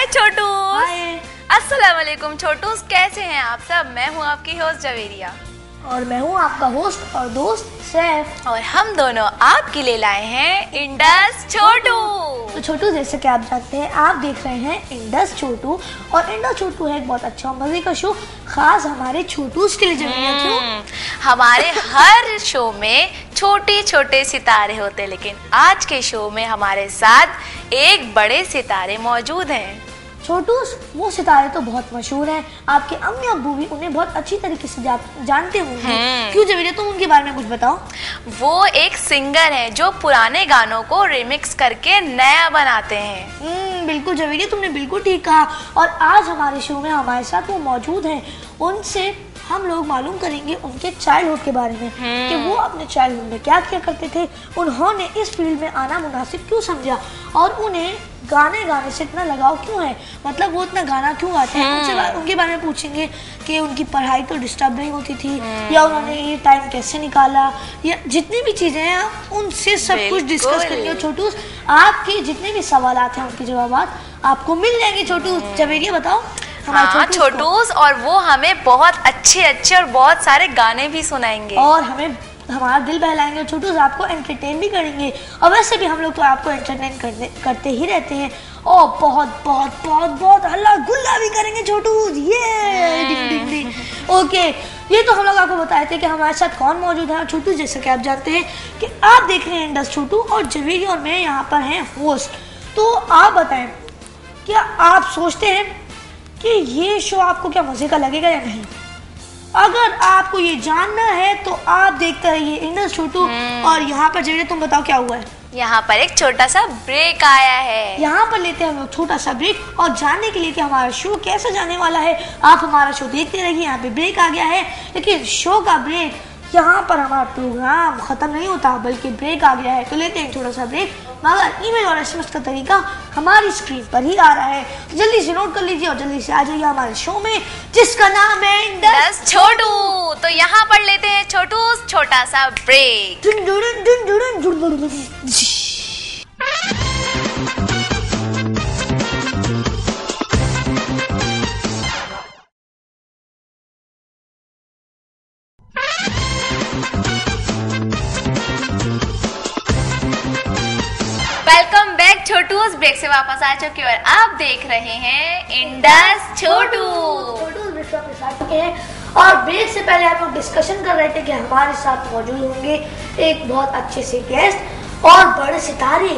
छोटू। हाय। अस्सलाम वालेकुम छोटूस, कैसे हैं आप सब? मैं हूँ आपकी होस्ट जवेरिया और मैं हूँ आपका होस्ट और दोस्त सैफ, और हम दोनों आपके लिए लाए हैं इंडस छोटू। तो छोटू जैसे कि आप जानते हैं आप देख रहे हैं इंडस छोटू। और इंडस छोटू है एक बहुत अच्छा मजे का शो, खास हमारे छोटूस के लिए। जमीन क्यों हमारे हर शो में छोटे छोटे सितारे होते हैं, लेकिन आज के शो में हमारे साथ एक बड़े सितारे मौजूद हैं। छोटूस वो सितारे तो बहुत मशहूर हैं, आपके अम्मी अब्बू भी उन्हें बहुत अच्छी तरीके से जानते होंगे। क्यों जमीन, तुम उनके बारे में कुछ बताओ। वो एक सिंगर है जो पुराने गानों को रिमिक्स करके नया बनाते हैं। बिल्कुल जवेरिया, तुमने बिल्कुल ठीक कहा। और आज हमारे शो में हमारे साथ वो मौजूद हैं, उनसे हम लोग मालूम करेंगे उनके चाइल्डहुड के बारे में कि वो अपने चाइल्डहुड में क्या किया करते थे, उन्होंने इस फील्ड में आना मुनासिब क्यों समझा और उन्हें गाने से इतना लगाव क्यों है, मतलब वो इतना गाना क्यों गाते हैं। उनसे उनके बारे में पूछेंगे कि उनकी पढ़ाई तो डिस्टर्ब नहीं होती थी या उन्होंने ये टाइम कैसे निकाला, या जितनी भी चीज़ें हैं उनसे सब कुछ डिस्कस करेंगे। छोटू आपके जितने भी सवाल हैं उनके जवाब आपको मिल जाएंगे। छोटू जवेरिया बताओ। हाँ छोटूस, और वो हमें बहुत अच्छे और बहुत सारे गाने भी सुनाएंगे और हमें हमारा दिल बहलाएंगे। छोटूस आपको एंटरटेन भी करेंगे, और वैसे भी हम लोग तो आपको एंटरटेन करते ही रहते हैं और बहुत बहुत बहुत बहुत हल्ला गुल्ला भी करेंगे छोटूस। ये डिंग डिंग डिंग। ओके, ये तो हम लोग आपको बताए थे कि हमारे साथ कौन मौजूद है। छोटू जैसे कि आप जानते हैं कि आप देख रहे हैं इंडस छोटू और जवेरिया और मैं यहाँ पर हैं होस्ट। तो आप बताएं, क्या आप सोचते हैं कि ये शो आपको क्या मजे का लगेगा या नहीं? अगर आपको ये जानना है तो आप देखते रहिए इंडस छोटू। और यहाँ पर जवेरिया तुम बताओ क्या हुआ है। यहाँ पर एक छोटा सा ब्रेक आया है। यहाँ पर लेते हैं हम लोग छोटा सा ब्रेक और जानने के लिए कि हमारा शो कैसे जाने वाला है। आप हमारा शो देखते रहिए। यहाँ पे ब्रेक आ गया है, लेकिन शो का ब्रेक, यहाँ पर हमारा प्रोग्राम खत्म नहीं होता बल्कि ब्रेक आ गया है। तो लेते हैं छोटा सा ब्रेक, मगर ईमेल और एसएमएस का तरीका हमारी स्क्रीन पर ही आ रहा है, तो जल्दी से नोट कर लीजिए और जल्दी से आ जाइए हमारे शो में जिसका नाम है इंडस छोटू। तो यहाँ पर लेते हैं छोटू छोटा सा ब्रेक। वेलकम बैक छोटूस, ब्रेक से वापस आ चुके और आप देख रहे हैं इंडस छोटू। और ब्रेक से पहले हम लोग डिस्कशन कर रहे थे कि हमारे साथ मौजूद होंगे एक बहुत अच्छे से गेस्ट और बड़े सितारे।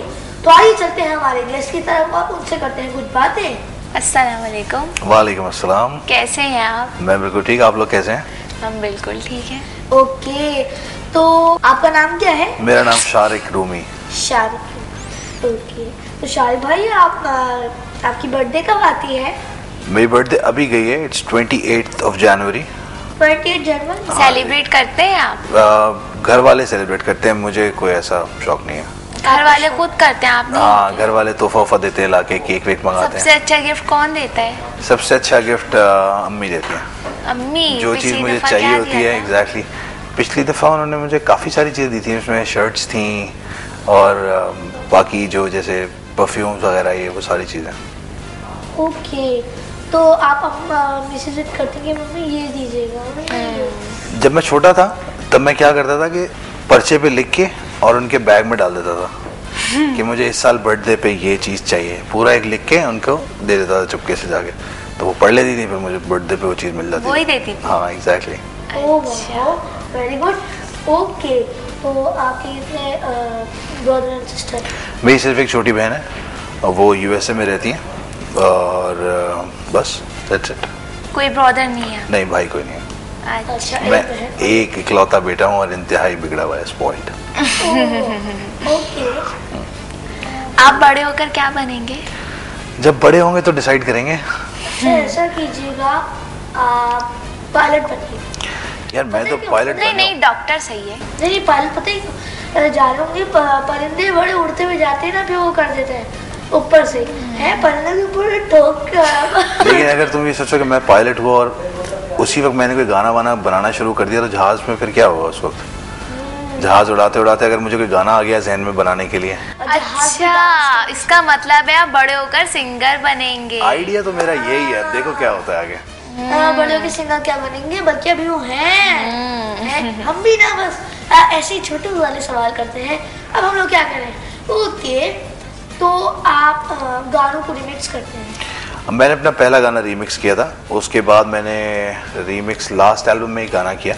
तो आइए चलते हैं हमारे गेस्ट की तरफ और उनसे करते हैं कुछ बातें। अस्सलाम वालेकुम। वालेकुम अस्सलाम। कैसे हैं आप? मैं बिल्कुल ठीक, आप लोग कैसे हैं? हम बिल्कुल ठीक हैं। ओके, तो आपका नाम क्या है? मेरा नाम शारिक रूमी। शारिक। ओके, तो शारिक भाई आप आपकी बर्थडे कब आती है? मेरी बर्थडे अभी गई है, it's 28 of January. 28 January celebrate करते हैं आप? घर वाले सेलिब्रेट करते हैं, मुझे कोई ऐसा शौक नहीं है। घर वाले खुद करते हैं, आप नहीं? हाँ, घर वाले तोहफा देते हैं, लाके केक वेक मंगाते हैं। सबसे अच्छा गिफ्ट कौन देता है? सबसे अच्छा गिफ्ट अम्मी देती है। अम्मी? जो चीज़ मुझे चाहिए होती है। एग्जैक्टली, पिछली दफ़ा उन्होंने मुझे काफ़ी सारी चीज़ें दी थी, उसमें शर्ट्स थी और बाकी जो जैसे परफ्यूम्स वगैरह, ये वो सारी चीज़ें। ओके, तो आप मैसेज करते हैं मम्मी ये दीजिएगा। जब मैं छोटा था तब मैं क्या करता था कि पर्चे पे लिख के और उनके बैग में डाल देता था कि मुझे इस साल बर्थडे पे ये चीज़ चाहिए, पूरा एक लिख के उनको दे देता था चुपके से जाके, तो वो पढ़ लेती थी, फिर मुझे बर्थडे पे वो चीज़ मिल जाती थी। वही देती थी? हाँ एग्जैक्टली। Very good. ओके, तो आपके कितने ब्रदर एंड सिस्टर? मेरी सिर्फ एक छोटी बहन है और वो यूएसए में रहती है और बस दैट्स इट। कोई ब्रदर नहीं है? नहीं, भाई कोई नहीं है। अच्छा, मैं एक इकलौता बेटा हूँ और इंतहाई बिगड़ा हुआ है, स्पॉइल्ड। ओके, आप बड़े होकर क्या बनेंगे? जब बड़े होंगे तो डिसाइड करेंगे। ऐसा कीजिएगा, आप पायलट बनिए। यार मैं तो पायलट नहीं, डॉक्टर सही है। नहीं, पायलट पता ही जा रहे होंगे, परिंदे बड़े उड़ते हुए जाते हैं ना, फिर वो कर देते हैं ऊपर से, है परिंदे के ऊपर ठोक कर। लेकिन अगर तुम ये सोचो कि मैं पायलट हुआ और उसी वक्त मैंने कोई गाना वाना बनाना शुरू कर दिया तो जहाज में फिर क्या होगा उस वक्त? जहाज उड़ाते उड़ाते अगर मुझे कोई गाना आ गया जहन में बनाने के लिए। अच्छा, इसका मतलब है आप बड़े होकर सिंगर बनेंगे। आइडिया तो मेरा यही है, देखो क्या होता है आगे। बड़े होके सिंगर क्या बनेंगे, बल्कि अभी वो हैं। हम भी ना बस ऐसे ही छोटे वाले सवाल करते हैं। अब हम लोग क्या करें? ओके, तो आप गानों को रिमिक्स करते हैं। मैंने अपना पहला गाना रीमिक्स किया था, उसके बाद मैंने रीमिक्स लास्ट एल्बम में एक गाना किया,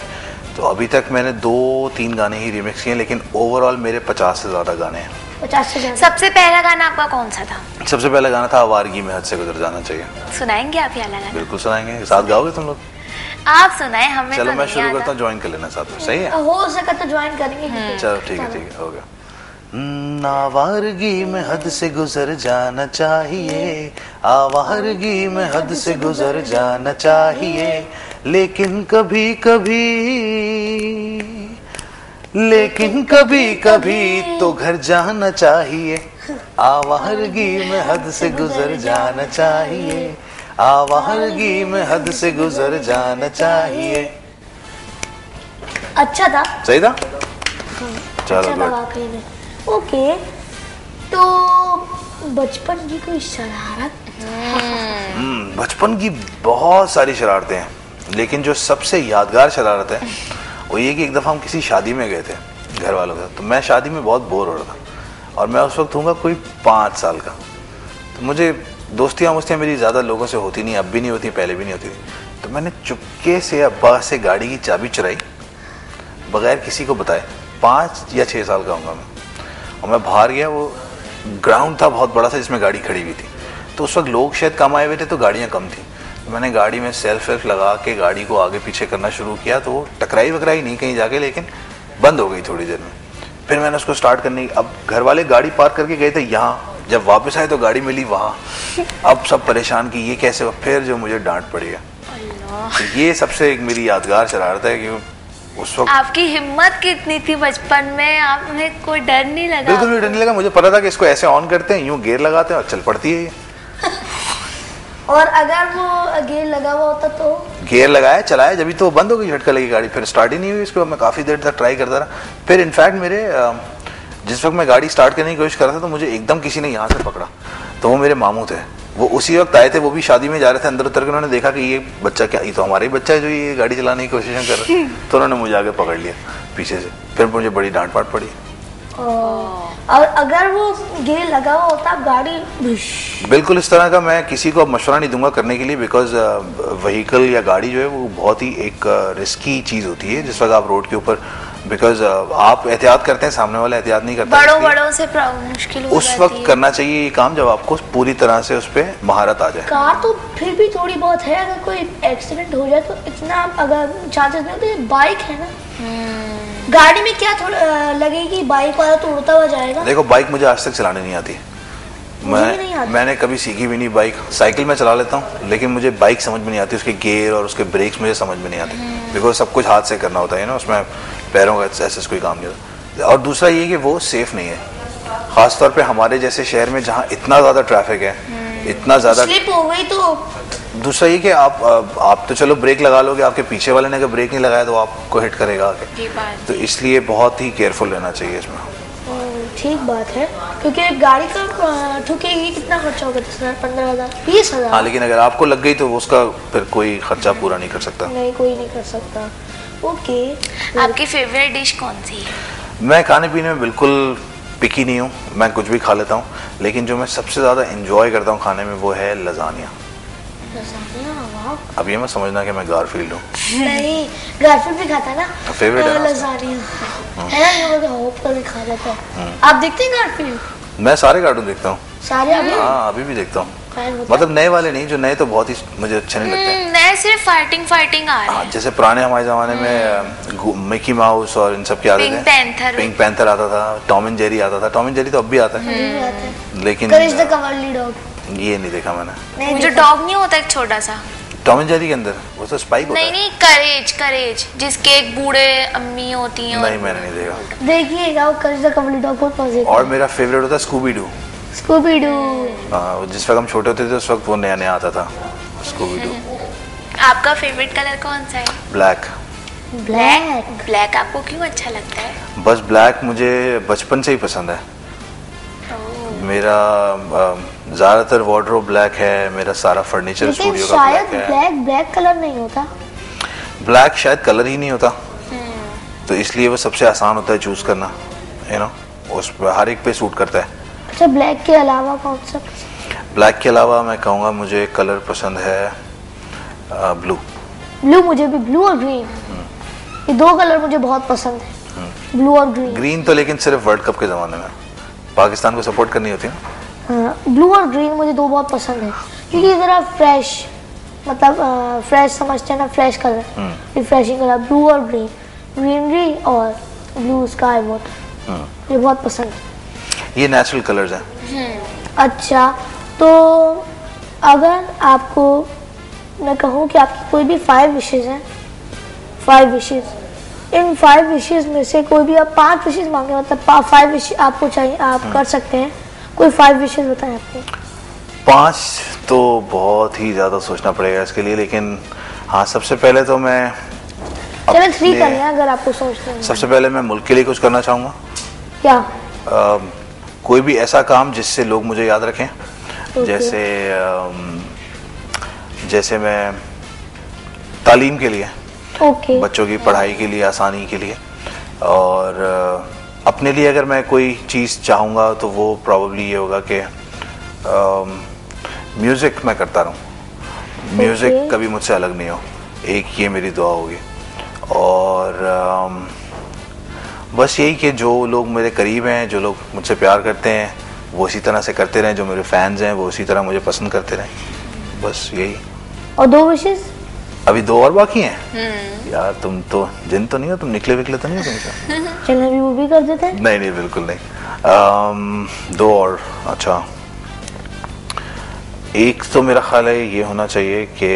तो अभी तक मैंने 2-3 गाने ही रीमिक्स किए, लेकिन ओवरऑल मेरे 50 से ज़्यादा गाने हैं। 50 से ज़्यादा। सबसे पहला गाना आपका कौन सा था? सबसे पहला गाना था आवारगी में हद से गुजर जाना चाहिए। सुनाएंगे आप ये वाला गाना? बिल्कुल सुनाएंगे, साथ गाओगे तुम लोग? आप सुनाए, हमें चलो तो मैं नहीं शुरू आता। करता हूँ, ज्वाइन कर लेना साथ में, सही है? हो सका तो ज्वाइन करेंगे। चलो ठीक है हो गया। आवारगी में हद से गुजर जाना चाहिए, आवारगी में हद से गुजर जाना चाहिए, लेकिन कभी कभी तो घर जाना चाहिए। आवारगी में हद से गुजर जाना चाहिए, आवारगी में हद से गुजर जाना चाहिए। अच्छा था, सही था? चलो अच्छा था गुड। वाकई में। ओके, तो बचपन की कोई शरारत? बचपन की बहुत सारी शरारतें हैं, लेकिन जो सबसे यादगार शरारत है वो ये कि एक दफ़ा हम किसी शादी में गए थे घर वालों के साथ। तो मैं शादी में बहुत बोर हो रहा था और मैं उस वक्त हूँगा कोई 5 साल का। तो मुझे दोस्तियाँ मेरी ज़्यादा लोगों से होती नहीं, अब भी नहीं होती, पहले भी नहीं होती थी। तो मैंने चुपके से अब्बा से गाड़ी की चाबी चुराई बगैर किसी को बताए। 5 या 6 साल का होऊंगा मैं, और मैं बाहर गया। वो ग्राउंड था बहुत बड़ा सा जिसमें गाड़ी खड़ी हुई थी, तो उस वक्त लोग शायद कम आए हुए थे तो गाड़ियाँ कम थी। तो मैंने गाड़ी में सेल्फ लगा के गाड़ी को आगे पीछे करना शुरू किया, तो वो टकराई वकराई नहीं कहीं जाके, लेकिन बंद हो गई थोड़ी देर में। फिर मैंने उसको स्टार्ट करने, अब घर वाले गाड़ी पार्क करके गए थे यहाँ, जब वापस आए तो गाड़ी मिली वहाँ। अब सब परेशान कि ये कैसे, फिर जो मुझे डांट पड़ी है। तो ये सबसे एक मेरी यादगार शरारत है कि उस वक्त आपकी हिम्मत कितनी थी बचपन में, आप में कोई डर नहीं लगा? बिल्कुल भी डर नहीं लगा। मुझे पता था कि इसको ऐसे ऑन करते हैं, यूं गेयर लगाते हैं और चल पड़ती है ये। और अगर वो गेयर लगा हुआ होता तो? गियर लगाया, चलाया, जब तो बंद हो गई, झटका लगी गाड़ी, फिर स्टार्ट ही नहीं हुई। इसको मैं काफ़ी देर तक ट्राई करता रहा। फिर इनफैक्ट मेरे जिस वक्त मैं गाड़ी स्टार्ट करने की कोशिश कर रहा था तो मुझे एकदम किसी ने यहाँ से पकड़ा। तो वो मेरे मामू थे, वो उसी वक्त आए थे, वो भी शादी में जा रहे थे। अंदर उतर के उन्होंने देखा कि ये बच्चा क्या, ये तो हमारा ही बच्चा है जो ये गाड़ी चलाने की कोशिश कर रहा है। तो उन्होंने मुझे आगे पकड़ लिया पीछे से, फिर मुझे बड़ी डांट पाट पड़ी। और अगर वो गेयर लगा हुआ होता गाड़ी? बिल्कुल इस तरह का मैं किसी को अब मशवरा नहीं दूंगा करने के लिए, बिकॉज व्हीकल या गाड़ी जो है वो बहुत ही एक रिस्की चीज़ होती है जिस वक्त आप रोड के ऊपर, बिकॉज आप एहतियात करते हैं, सामने वाला एहतियात नहीं करता। बड़ों से मुश्किल हो उस जाती वक्त है। करना चाहिए ये काम जब आपको पूरी तरह से उस पर महारत आ जाए। कार तो फिर भी थोड़ी बहुत है, अगर कोई एक्सीडेंट हो जाए तो इतना अगर चांसेस नहीं होते। बाइक है ना, गाड़ी में क्या थोड़ा लगेगी, बाइक वाला तो उड़ता हुआ जाएगा। देखो बाइक मुझे आज तक चलाने नहीं आती, मुझे भी नहीं आती। मैंने कभी सीखी भी नहीं बाइक। साइकिल में चला लेता हूँ, लेकिन मुझे बाइक समझ में नहीं आती, उसके गियर और उसके ब्रेक्स मुझे समझ में नहीं आते, बिकॉज सब कुछ हाथ से करना होता है ना, उसमें पैरों का ऐसे कोई काम नहीं होता। और दूसरा ये कि वो सेफ नहीं है, खासतौर पे हमारे जैसे शहर में जहाँ इतना ज़्यादा ट्रैफिक है, इतना ज़्यादा। स्लिप हो गई तो? दूसरा ये कि आप तो चलो ब्रेक लगा लोगे, आपके पीछे वाले ने अगर ब्रेक नहीं लगाया तो आपको हिट करेगा आगे। तो इसलिए बहुत ही केयरफुल रहना चाहिए इसमें। ठीक बात है, क्योंकि गाड़ी का ठुकेगी कितना खर्चा होगा? 10,000, 15,000, 20,000? हाँ, लेकिन अगर आपको लग गई तो उसका फिर कोई खर्चा पूरा नहीं कर सकता। नहीं, कोई नहीं कर सकता। ओके, आपकी फेवरेट डिश कौन सी है? मैं खाने पीने में बिल्कुल पिकी नहीं हूँ, मैं कुछ भी खा लेता हूँ, लेकिन जो मैं सबसे ज़्यादा इंजॉय करता हूँ खाने में वो है लजानिया। अब ये मत समझना कि मैं गारफील्ड हूँ। नहीं, गारफील्ड भी खाता ना। फेवरेट है ना? लजानिया है ना, लोगों का होप का भी खा लेता है। आप देखते हैं गारफील्ड? मैं सारे कार्टून देखता हूँ। सारे? अभी हाँ अभी भी देखता हूँ, फैन होता है? मतलब नए वाले नहीं, जो नए तो बहुत ही मुझे अच्छे नहीं लगते। नए सिर्फ फाइटिंग आ रहे हाँ, हैं। जैसे पुराने हमारे ज़माने में मिकी माउस और इन सब के आते थे। पिंक पैंथर आता था, टॉम एंड जेरी आता था। टॉम एंड जेरी तो अब भी आता है, भी आता है। लेकिन करेज द कवर्डली डॉग ये नहीं देखा मैंने। नहीं जो देखा। डॉग नहीं होता एक छोटा सा? टॉम एंड जेरी के अंदर वो तो स्पाइक होता नहीं है। नहीं, करेज जिसके एक बूढ़े अम्मी होती हैं। नहीं मैंने नहीं देखा। देखिएगा, वो करेज द कवर्डली डॉग बहुत मजे का। और मेरा फेवरेट होता है स्कूबी डू। Scooby Doo. जिस वक्त हम छोटे होते थे उस वक्त वो नया नया आता था स्कूबी डू। आपका फेवरेट कलर कौन सा है? ब्लैक। ब्लैक। ब्लैक आपको क्यों अच्छा लगता है? बस ब्लैक मुझे बचपन से ही पसंद है। मेरा ज्यादातर वार्डरोब ब्लैक है, मेरा सारा फर्नीचर लेकिन स्टूडियो का शायद ब्लैक है। ब्लैक ब्लैक कलर नहीं होता। ब्लैक शायद कलर ही नहीं होता, तो इसलिए वो सबसे आसान होता है चूज करना, यू नो, उस पर हर एक पे सूट करता है। अच्छा, ब्लैक के अलावा कौन सा? ब्लैक के अलावा मैं कहूँगा मुझे कलर पसंद है ब्लू। ब्लू, मुझे भी ब्लू और ग्रीन, ये दो कलर मुझे बहुत पसंद है, ब्लू और ग्रीन। ग्रीन तो लेकिन सिर्फ वर्ल्ड कप के ज़माने में पाकिस्तान को सपोर्ट करनी होती है ना। हाँ, ब्लू और ग्रीन मुझे दो बहुत पसंद है, क्योंकि ज़रा फ्रेश, मतलब फ्रेश समझते हैं ना, fresh colour, refreshing colour. Blue और ग्रीन, ग्रीनरी और ब्लू स्काई वाटर, ये बहुत पसंद है। ये नेचुरल कलर्स हैं। अच्छा, तो अगर आपको मैं कहूँ कि आपकी कोई भी 5 विशेज़ हैं, 5 विशेज़, इन 5 विशेज़ में से कोई भी आप 5 विशेज़ मांगे, मतलब 5 विश आपको चाहिए, आप कर सकते हैं। कोई 5 विशेज़ बताएं आपको। 5 तो बहुत ही ज़्यादा सोचना पड़ेगा इसके लिए, लेकिन हाँ, सबसे पहले तो मैं चलो 3 कर लें अगर आपको सोचते हैं। सबसे पहले मैं मुल्क के लिए कुछ करना चाहूँगा। क्या? कोई भी ऐसा काम जिससे लोग मुझे याद रखें। जैसे मैं तालीम के लिए, बच्चों की पढ़ाई के लिए, आसानी के लिए, और अपने लिए अगर मैं कोई चीज़ चाहूँगा तो वो प्रॉब्ली ये होगा कि म्यूज़िक मैं करता रहूँ, म्यूज़िक कभी मुझसे अलग नहीं हो। एक ये मेरी दुआ होगी। और बस यही कि जो लोग मेरे करीब हैं, जो लोग मुझसे प्यार करते हैं, वो इसी तरह से करते रहें। जो मेरे फैंस हैं वो इसी तरह मुझे पसंद करते रहें। बस यही। और 2 विशेज़? अभी 2 और बाकी हैं। यार तुम तो जिन तो नहीं हो, तुम निकले विकले तो नहीं हो तुमसे? चलो अभी वो भी कर देते हैं। नहीं नहीं, बिल्कुल नहीं। 2 और। अच्छा, एक तो मेरा ख्याल है ये होना चाहिए कि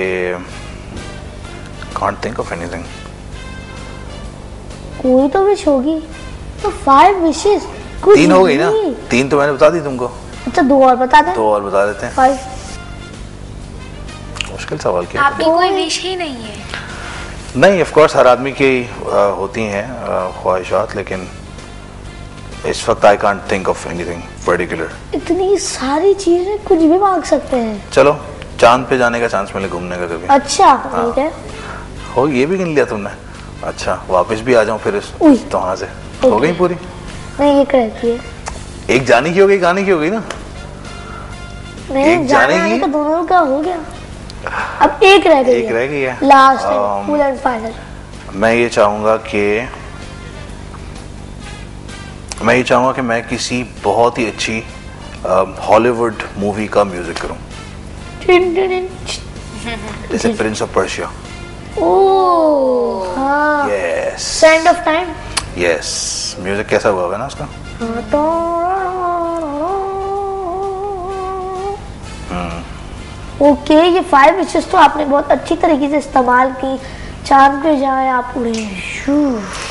कांट थिंक ऑफ एनीथिंग। कोई तो विश होगी। तो 5 विशेज़ 3 हो गई ना? 3 तो मैंने बता दी तुमको। अच्छा, 2 और बता दें। 2 और बता देते हैं। 5। मुश्किल सवाल क्या है? आपकी कोई विश ही नहीं है? नहीं, ऑफ कोर्स हर आदमी की होती हैं ख्वाहिशात, लेकिन इस वक्त I can't think of anything particular. इतनी सारी चीजें, कुछ भी मांग सकते हैं। चलो, चांद पे जाने का चांस मिले घूमने का कभी। अच्छा, ठीक है। हो, ये भी गिन लिया तुमने? अच्छा, वापस भी आ जाऊं फिर तो वहां से हो गई पूरी? नहीं, एक रहती है। एक जाने की हो गई, गाने की हो गई ना? नहीं, एक जाने आने की? का दोनों का हो गया। अब एक रह गई एक रह गई है। Last full and final. मैं ये चाहूंगा कि मैं किसी बहुत ही अच्छी हॉलीवुड मूवी का म्यूजिक करूं, जैसे प्रिंस ऑफ पर्शिया। ओह हाँ, yes, sand of time. Yes, music कैसा हुआ है ना उसका? ओके, ये 5 विशेस तो आपने बहुत अच्छी तरीके से इस्तेमाल की। चांद पे जाए आप उड़े शू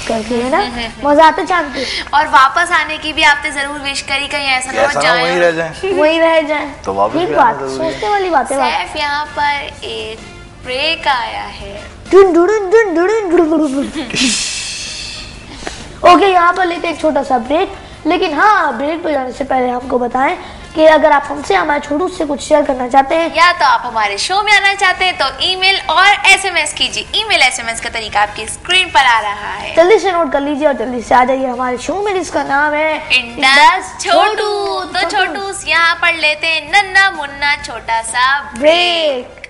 करके, है ना? मजा आता चांद पे। और वापस आने की भी आपने जरूर विश करी, कहीं ऐसा ना हो जाए वहीं रह जाए। वही रह जाए तो वापस ठीक भी बात, आना जरूरी है। सोचने वाली बात है। सैफ, यहाँ पर एक ब्रेक आया है। ओके, यहाँ पर लेते एक छोटा सा ब्रेक। लेकिन हाँ, ब्रेक पे जाने से पहले हमको बताएं कि अगर आप हमसे, हमारे छोटू से कुछ शेयर करना चाहते हैं, या तो आप हमारे शो में आना चाहते हैं तो ईमेल और एसएमएस कीजिए। ईमेल एसएमएस का तरीका आपकी स्क्रीन पर आ रहा है। जल्दी से नोट कर लीजिए और जल्दी से आ जाइए हमारे शो में, जिसका नाम है इंडस छोटू। तो छोटू यहाँ पर लेते हैं नन्ना मुन्ना छोटा सा ब्रेक।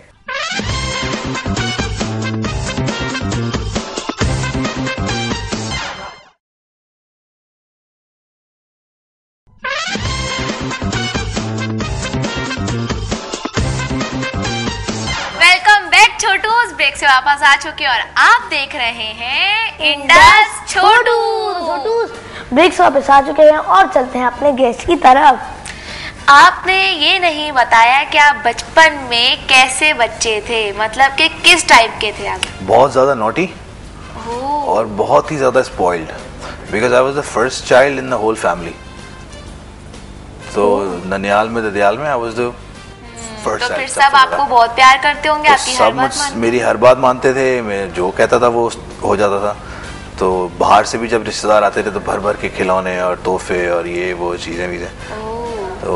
वेलकम बैक छोटूस। ब्रेक से वापस आ चुके और आप देख रहे हैं इंडस छोटू। ब्रेक से वापस आ चुके हैं और चलते हैं अपने गेस्ट की तरफ। आपने ये नहीं बताया कि आप बचपन में कैसे बच्चे थे, मतलब कि किस टाइप के थे आप? बहुत ज्यादा नॉटी और बहुत ही ज्यादा spoiled, because I was the first child in the whole family. तो ननियाल में, ददियाल में आई वाज द फर्स्ट तो फिर सब आपको बहुत प्यार करते होंगे, आपकी हर सब बात मानते मेरी हर बात मानते थे, मैं जो कहता था वो हो जाता था। तो बाहर से भी जब रिश्तेदार आते थे तो भर भर के खिलौने और तोहफे और ये वो चीजें ओह। तो